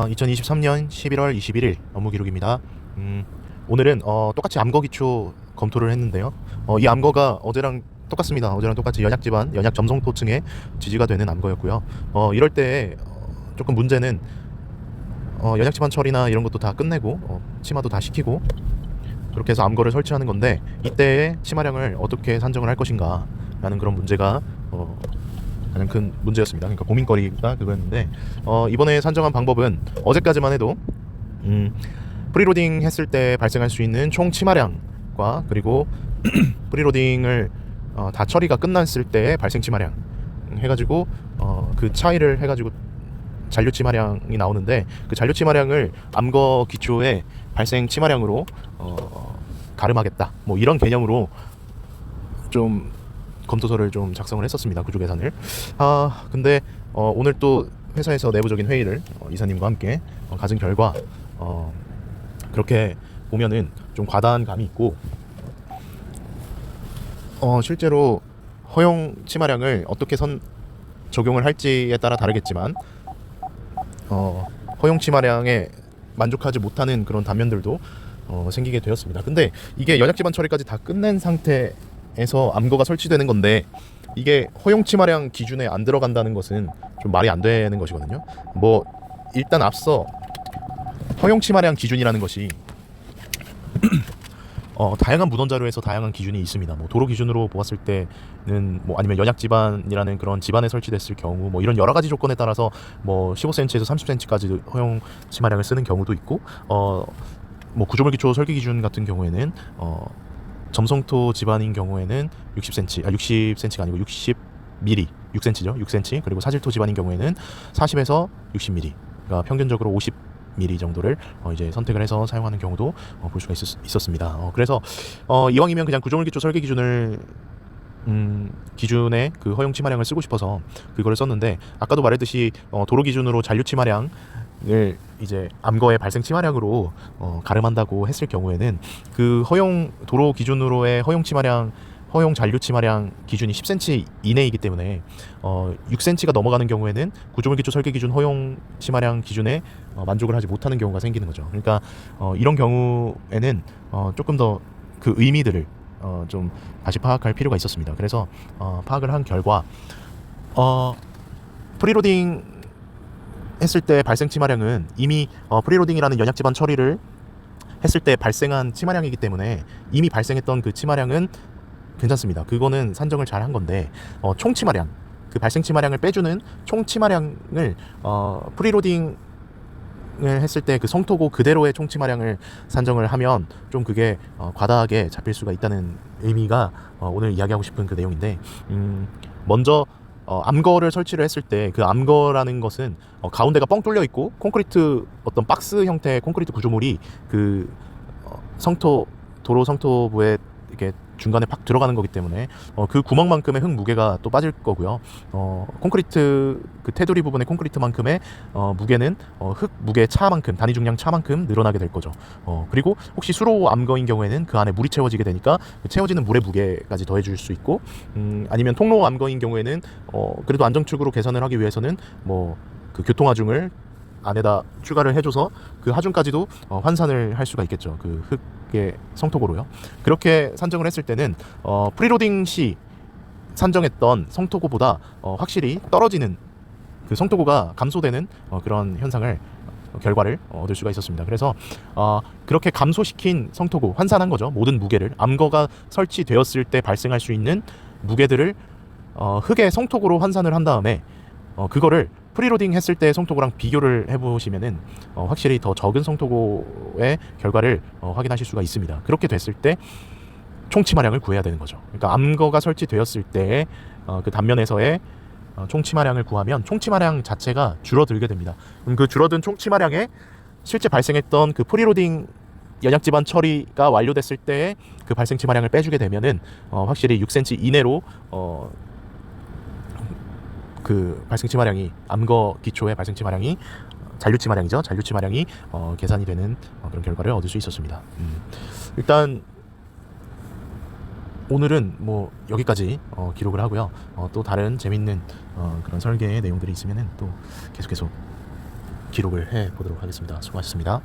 2023년 11월 21일 업무 기록입니다. 오늘은 똑같이 암거 기초 검토를 했는데요. 이 암거가 어제랑 똑같습니다. 어제랑 똑같이 연약 지반, 연약 점성토층에 지지가 되는 암거였고요. 이럴 때 조금 문제는 연약 지반 처리나 이런 것도 다 끝내고 치마도 다 시키고 그렇게 해서 암거를 설치하는 건데, 이때의 치마량을 어떻게 산정을 할 것인가 라는 그런 문제가 가장 큰 문제였습니다. 그러니까 고민거리가 그거였는데, 이번에 산정한 방법은 어제까지만 해도 프리로딩 했을 때 발생할 수 있는 총 치마량과 그리고 프리로딩을 다 처리가 끝났을 때 발생 치마량 해가지고 그 차이를 해가지고 잔류 치마량이 나오는데, 그 잔류 치마량을 암거 기초의 발생 치마량으로 가름하겠다, 뭐 이런 개념으로 좀 검토서를 좀 작성을 했었습니다. 구조 계산을. 근데 오늘 또 회사에서 내부적인 회의를 이사님과 함께 가진 결과 그렇게 보면은 좀 과다한 감이 있고, 실제로 허용 치마량을 어떻게 적용을 할지에 따라 다르겠지만 허용 치마량에 만족하지 못하는 그런 단면들도 생기게 되었습니다. 근데 이게 연약 지반 처리까지 다 끝낸 상태에서 암거가 설치되는 건데, 이게 허용 치마량 기준에 안 들어간다는 것은 좀 말이 안 되는 것이거든요. 뭐 일단 앞서 허용 치마량 기준이라는 것이 다양한 문헌 자료에서 다양한 기준이 있습니다. 뭐 도로 기준으로 보았을 때는 뭐 아니면 연약 지반이라는 그런 지반에 설치됐을 경우 뭐 이런 여러 가지 조건에 따라서 뭐 15cm에서 30cm까지 허용 치마량을 쓰는 경우도 있고, 뭐 구조물 기초 설계 기준 같은 경우에는 점성토 지반인 경우에는 60cm가 아니고 60mm, 6cm죠. 6cm. 그리고 사질토 지반인 경우에는 40에서 60mm. 그러니까 평균적으로 50mm 정도를 이제 선택을 해서 사용하는 경우도 볼 수가 있었습니다. 그래서 이왕이면 그냥 구조물 기초 설계 기준을 기준의 그 허용 치마량을 쓰고 싶어서 그거를 썼는데, 아까도 말했듯이 도로 기준으로 잔류 치마량을 이제 암거의 발생 치마량으로 가름한다고 했을 경우에는 그 도로 기준으로의 허용 치마량, 허용 잔류 치마량 기준이 10cm 이내이기 때문에 6cm가 넘어가는 경우에는 구조물 기초 설계 기준 허용 치마량 기준에 만족을 하지 못하는 경우가 생기는 거죠. 그러니까 이런 경우에는 조금 더 그 의미들을 좀 다시 파악할 필요가 있었습니다. 그래서 파악을 한 결과 프리로딩 했을 때 발생 치마량은 이미 프리로딩이라는 연약 지반 처리를 했을 때 발생한 치마량이기 때문에 이미 발생했던 그 치마량은 괜찮습니다. 그거는 산정을 잘 한 건데, 총 치마량, 그 발생 치마량을 빼주는 총 치마량을 프리로딩을 했을 때 그 성토고 그대로의 총 치마량을 산정을 하면 좀 그게 과다하게 잡힐 수가 있다는 의미가 오늘 이야기하고 싶은 그 내용인데, 먼저 암거를 설치를 했을 때 그 암거라는 것은 가운데가 뻥 뚫려 있고 콘크리트 어떤 박스 형태의 콘크리트 구조물이 그 도로 성토부에 이렇게 중간에 팍 들어가는 거기 때문에 그 구멍만큼의 흙 무게가 또 빠질 거고요. 콘크리트 그 테두리 부분의 콘크리트만큼의 무게는 흙 무게 차만큼, 단위 중량 차만큼 늘어나게 될 거죠. 그리고 혹시 수로 암거인 경우에는 그 안에 물이 채워지게 되니까 그 채워지는 물의 무게까지 더해줄 수 있고, 아니면 통로 암거인 경우에는 그래도 안정축으로 계산을 하기 위해서는 뭐 그 교통하중을 안에다 추가를 해줘서 그 하중까지도 환산을 할 수가 있겠죠. 그 흙의 성토고로요. 그렇게 산정을 했을 때는 프리로딩 시 산정했던 성토고보다 확실히 떨어지는, 그 성토고가 감소되는 그런 현상을 결과를 얻을 수가 있었습니다. 그래서 그렇게 감소시킨 성토고, 환산한 거죠. 모든 무게를, 암거가 설치되었을 때 발생할 수 있는 무게들을 흙의 성토고로 환산을 한 다음에 그거를 프리로딩 했을 때 성토고랑 비교를 해보시면은 확실히 더 적은 성토고의 결과를 확인하실 수가 있습니다. 그렇게 됐을 때 총 치마량을 구해야 되는 거죠. 그러니까 암거가 설치되었을 때 그 단면에서의 총 치마량을 구하면 총 치마량 자체가 줄어들게 됩니다. 그럼 그 줄어든 총 치마량에 실제 발생했던 그 프리로딩 연약 지반 처리가 완료됐을 때 그 발생 치마량을 빼주게 되면은 확실히 6cm 이내로 그 발생 치마량이, 암거 기초의 발생 치마량이 잔류 치마량이죠. 잔류 치마량이 계산이 되는 그런 결과를 얻을 수 있었습니다. 일단 오늘은 뭐 여기까지 기록을 하고요. 또 다른 재밌는 그런 설계의 내용들이 있으면은 또 계속해서 기록을 해 보도록 하겠습니다. 수고하셨습니다.